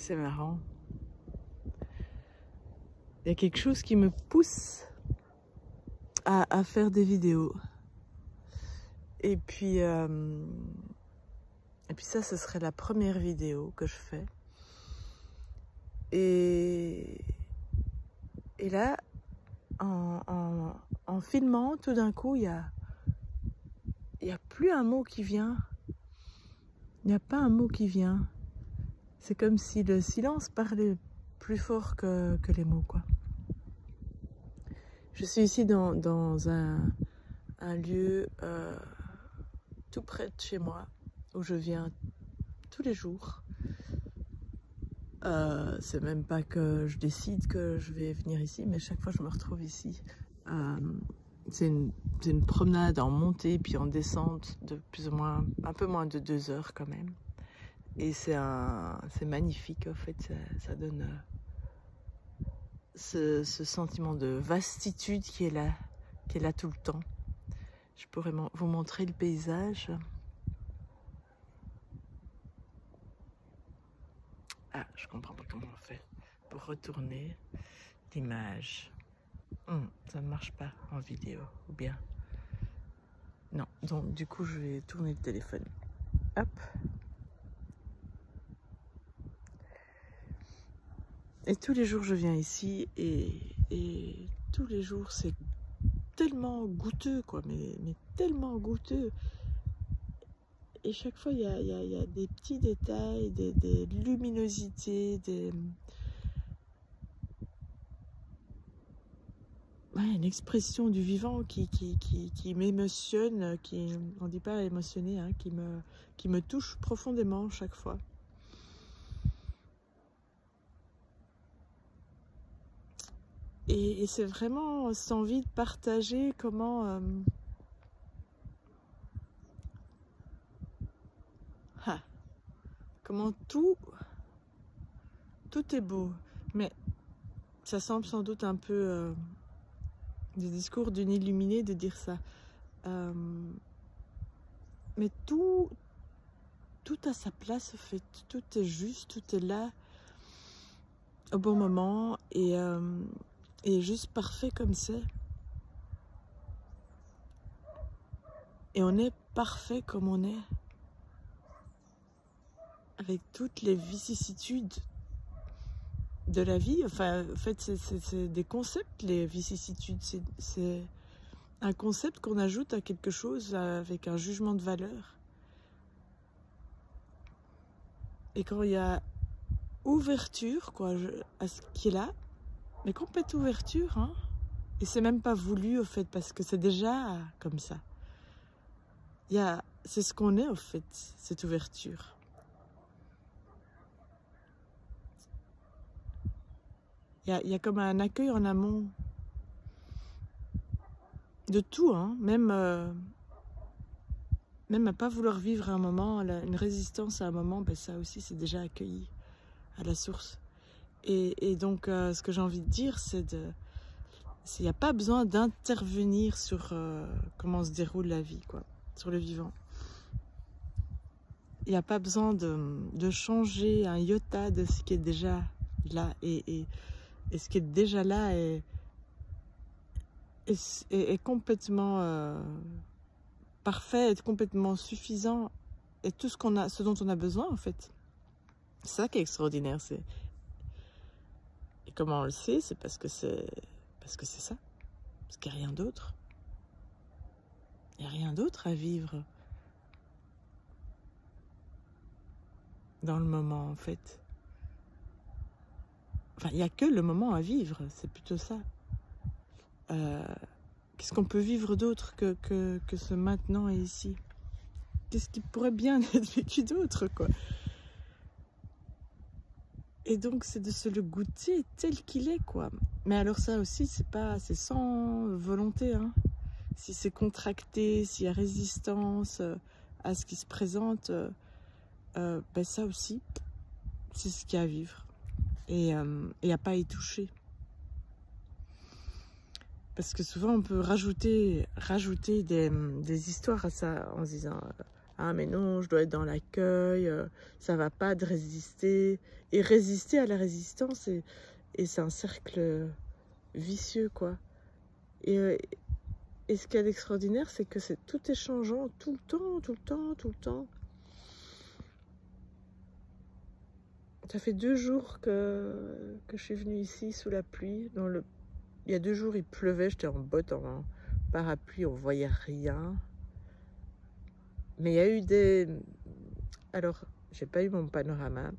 C'est marrant. Il y a quelque chose qui me pousse à faire des vidéos. Et puis ça, ce serait la première vidéo que je fais. Et là, en filmant, tout d'un coup, il y a plus un mot qui vient. Il n'y a pas un mot qui vient. C'est comme si le silence parlait plus fort que les mots, quoi. Je suis ici dans un lieu tout près de chez moi, où je viens tous les jours. C'est même pas que je décide que je vais venir ici, mais chaque fois je me retrouve ici. C'est une promenade en montée puis en descente de plus ou moins, un peu moins de 2 heures quand même. Et c'est magnifique, en fait, ça donne ce sentiment de vastitude qui est là tout le temps. Je pourrais vous montrer le paysage. Ah, je comprends pas comment on fait pour retourner l'image. Ça ne marche pas en vidéo, ou bien? Non, donc du coup je vais tourner le téléphone. Hop. Et tous les jours je viens ici et tous les jours c'est tellement goûteux, quoi, mais tellement goûteux. Et chaque fois il y a des petits détails, des luminosités, une expression du vivant qui m'émotionne, on dit pas émotionner, hein, qui me touche profondément chaque fois. Et c'est vraiment cette envie de partager comment comment tout est beau. Mais ça semble sans doute un peu des discours d'une illuminée de dire ça. Mais tout a sa place, en fait. Tout est juste, tout est là au bon moment et juste parfait comme c'est. Et on est parfait comme on est. Avec toutes les vicissitudes de la vie. Enfin, en fait, c'est des concepts, les vicissitudes. C'est un concept qu'on ajoute à quelque chose avec un jugement de valeur. Et quand il y a ouverture, quoi, à ce qui est là, mais complète ouverture, hein, et c'est même pas voulu, au fait, parce que c'est déjà comme ça. C'est ce qu'on est, au fait, cette ouverture. Il y a comme un accueil en amont de tout, hein, même à pas vouloir vivre un moment, une résistance à un moment, ben ça aussi c'est déjà accueilli à la source. Et donc ce que j'ai envie de dire, c'est il n'y a pas besoin d'intervenir sur comment se déroule la vie, quoi, sur le vivant. Il n'y a pas besoin de changer un iota de ce qui est déjà là. Et ce qui est déjà là est complètement parfait, est complètement suffisant. Et tout ce dont on a besoin, en fait. C'est ça qui est extraordinaire. Et comment on le sait, c'est parce que c'est ça. Parce qu'il n'y a rien d'autre. Il n'y a rien d'autre à vivre dans le moment, en fait. Enfin, il n'y a que le moment à vivre, c'est plutôt ça. Qu'est-ce qu'on peut vivre d'autre que ce maintenant et ici? Qu'est-ce qui pourrait bien être vécu d'autre, quoi? Et donc, c'est de se le goûter tel qu'il est, quoi. Mais alors ça aussi, c'est sans volonté, hein. Si c'est contracté, s'il y a résistance à ce qui se présente, ben ça aussi, c'est ce qu'il y a à vivre. Et à pas y toucher. Parce que souvent, on peut rajouter des histoires à ça en se disant Ah mais non, je dois être dans l'accueil, ça va pas de résister. Et résister à la résistance, et c'est un cercle vicieux, quoi. Et ce qu'il y a d'extraordinaire, c'est que tout est changeant, tout le temps, tout le temps, tout le temps. Ça fait 2 jours que je suis venue ici sous la pluie. Il y a 2 jours, il pleuvait, j'étais en botte, en parapluie, on voyait rien. Mais il y a eu des... Alors, j'ai pas eu mon panorama.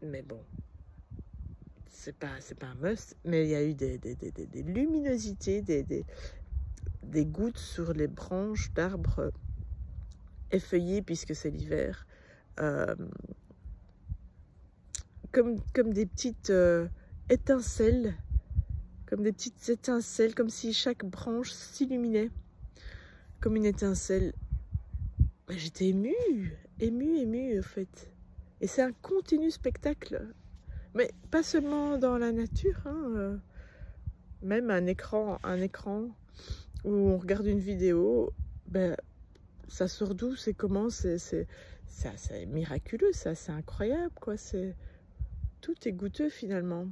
Mais bon, c'est pas un must. Mais il y a eu des luminosités, des gouttes sur les branches d'arbres effeuillés, puisque c'est l'hiver. Comme des petites étincelles. Comme des petites étincelles, comme si chaque branche s'illuminait. Comme une étincelle. J'étais émue en fait. Et c'est un continu spectacle. Mais pas seulement dans la nature, hein, même un écran où on regarde une vidéo, ben, ça sort d'où, c'est comment, c'est miraculeux, ça, c'est incroyable, quoi. Tout est goûteux finalement.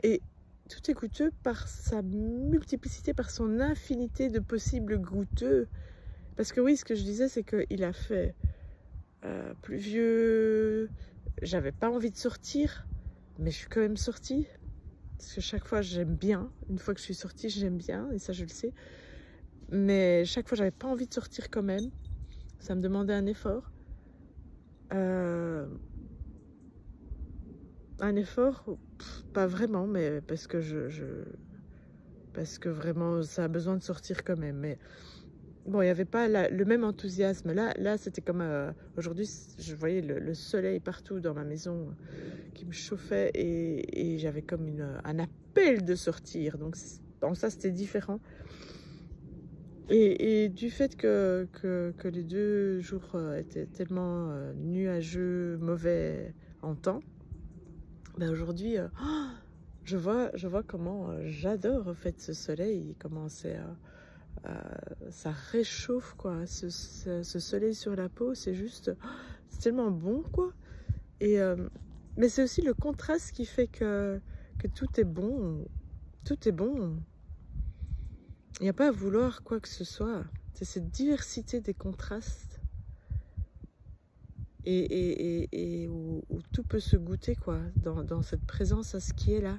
Et tout est goûteux par sa multiplicité, par son infinité de possibles goûteux. Parce que oui, ce que je disais, c'est qu'il a fait pluvieux, j'avais pas envie de sortir, mais je suis quand même sortie. Parce que chaque fois, j'aime bien. Une fois que je suis sortie, j'aime bien, et ça, je le sais. Mais chaque fois, j'avais pas envie de sortir quand même. Ça me demandait un effort. Un effort, pas vraiment, mais parce que parce que vraiment, ça a besoin de sortir quand même. Mais bon, il n'y avait pas le même enthousiasme. Là c'était comme... aujourd'hui, je voyais le soleil partout dans ma maison qui me chauffait, et j'avais comme un appel de sortir. Donc, bon, ça, c'était différent. Et du fait que les 2 jours étaient tellement nuageux, mauvais en temps, ben aujourd'hui, je vois comment j'adore en fait ce soleil, comment ça réchauffe, quoi. Ce soleil sur la peau, c'est tellement bon, quoi. Mais c'est aussi le contraste qui fait que tout est bon. Tout est bon. Il n'y a pas à vouloir quoi que ce soit. C'est cette diversité des contrastes. Et où tout peut se goûter, quoi. Dans cette présence à ce qui est là.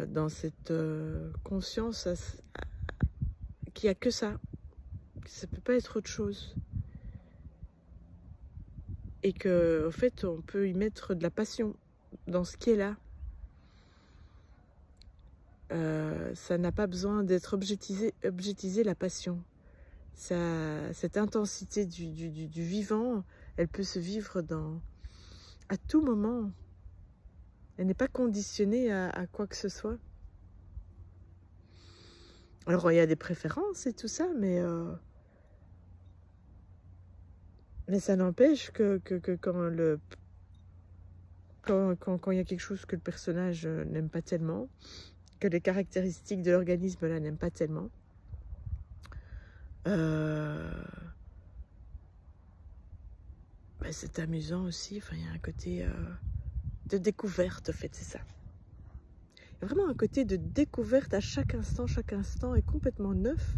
Dans cette conscience qu'il n'y a que ça. Ça ne peut pas être autre chose. Et qu'en fait, on peut y mettre de la passion dans ce qui est là. Ça n'a pas besoin d'être objetisé, la passion. Cette intensité du vivant, elle peut se vivre à tout moment. Elle n'est pas conditionnée à quoi que ce soit. Alors, il y a des préférences et tout ça, mais ça n'empêche que quand il y a quelque chose que le personnage n'aime pas tellement, que les caractéristiques de l'organisme là n'aiment pas tellement, c'est amusant aussi. Enfin, il y a un côté de découverte, en fait, c'est ça. Il y a vraiment un côté de découverte à chaque instant est complètement neuf.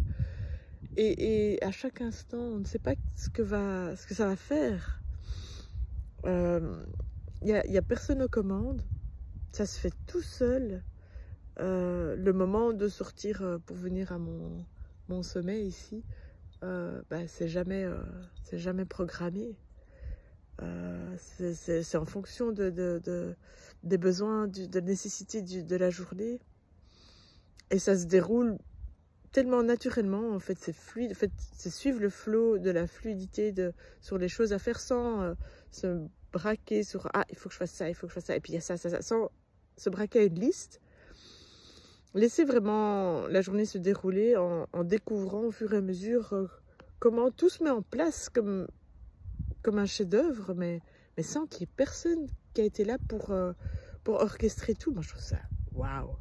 Et à chaque instant, on ne sait pas ce que ça va faire. Il y a personne aux commandes. Ça se fait tout seul. Le moment de sortir pour venir à mon sommet ici, c'est jamais programmé. C'est en fonction des besoins, de nécessité de la journée. Et ça se déroule tellement naturellement, en fait, c'est fluide. En fait, c'est suivre le flot de la fluidité sur les choses à faire sans se braquer sur « Ah, il faut que je fasse ça, il faut que je fasse ça. » Et puis il y a ça, sans se braquer à une liste. Laisser vraiment la journée se dérouler en découvrant au fur et à mesure comment tout se met en place comme un chef-d'œuvre, mais sans qu'il y ait personne qui a été là pour orchestrer tout. Moi, je trouve ça waouh.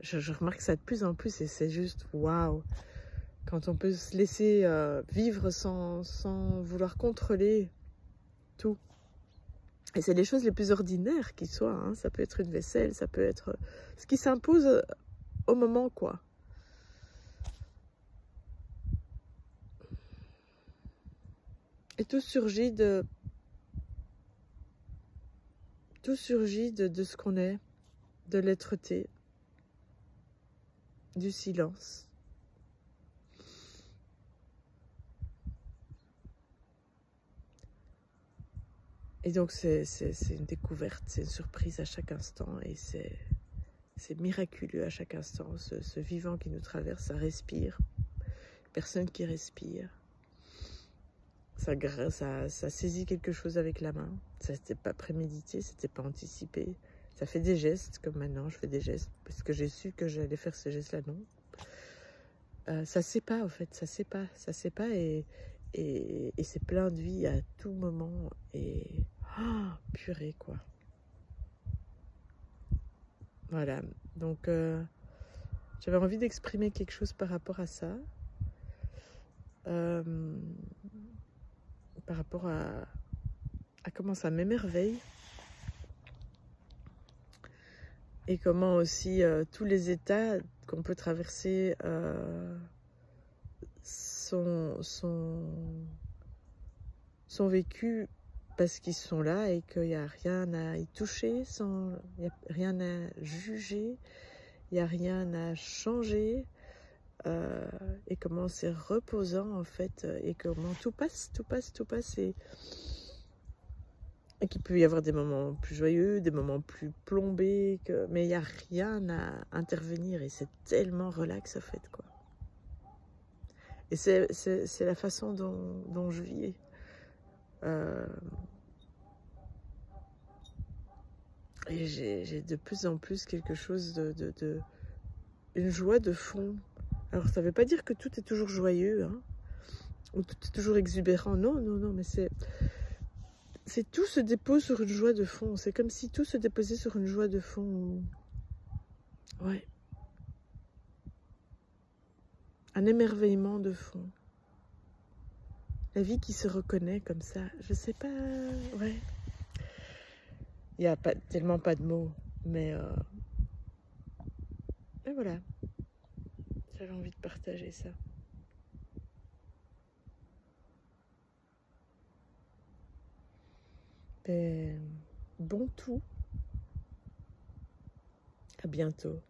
Je remarque ça de plus en plus et c'est juste waouh. Quand on peut se laisser vivre sans vouloir contrôler tout. Et c'est les choses les plus ordinaires qui soient. Hein. Ça peut être une vaisselle, ça peut être ce qui s'impose au moment, quoi. Et tout surgit de ce qu'on est, de l'être-té, du silence. Et donc c'est une découverte, c'est une surprise à chaque instant et c'est miraculeux à chaque instant, ce vivant qui nous traverse, ça respire, personne qui respire, ça saisit quelque chose avec la main, ça n'était pas prémédité, c'était pas anticipé, ça fait des gestes, comme maintenant je fais des gestes, parce que j'ai su que j'allais faire ce geste-là, non. Ça sait pas, en fait, ça sait pas, et c'est plein de vie à tout moment, et oh, purée, quoi. Voilà, donc j'avais envie d'exprimer quelque chose par rapport à ça, par rapport à comment ça m'émerveille, et comment aussi tous les états qu'on peut traverser sont vécus parce qu'ils sont là et qu'il n'y a rien à y toucher, il n'y a rien à juger, il n'y a rien à changer, et comment c'est reposant en fait, et comment tout passe, et qu'il peut y avoir des moments plus joyeux, des moments plus plombés, mais il n'y a rien à intervenir et c'est tellement relax en fait, quoi. Et c'est la façon dont je vis. Et j'ai de plus en plus quelque chose une joie de fond. Alors ça ne veut pas dire que tout est toujours joyeux, hein, ou tout est toujours exubérant. Non, mais c'est tout se dépose sur une joie de fond. C'est comme si tout se déposait sur une joie de fond. Ouais. Un émerveillement de fond. La vie qui se reconnaît comme ça. Je sais pas. Ouais. Il n'y a tellement pas de mots. Mais voilà. J'avais envie de partager ça. Bon tout. À bientôt.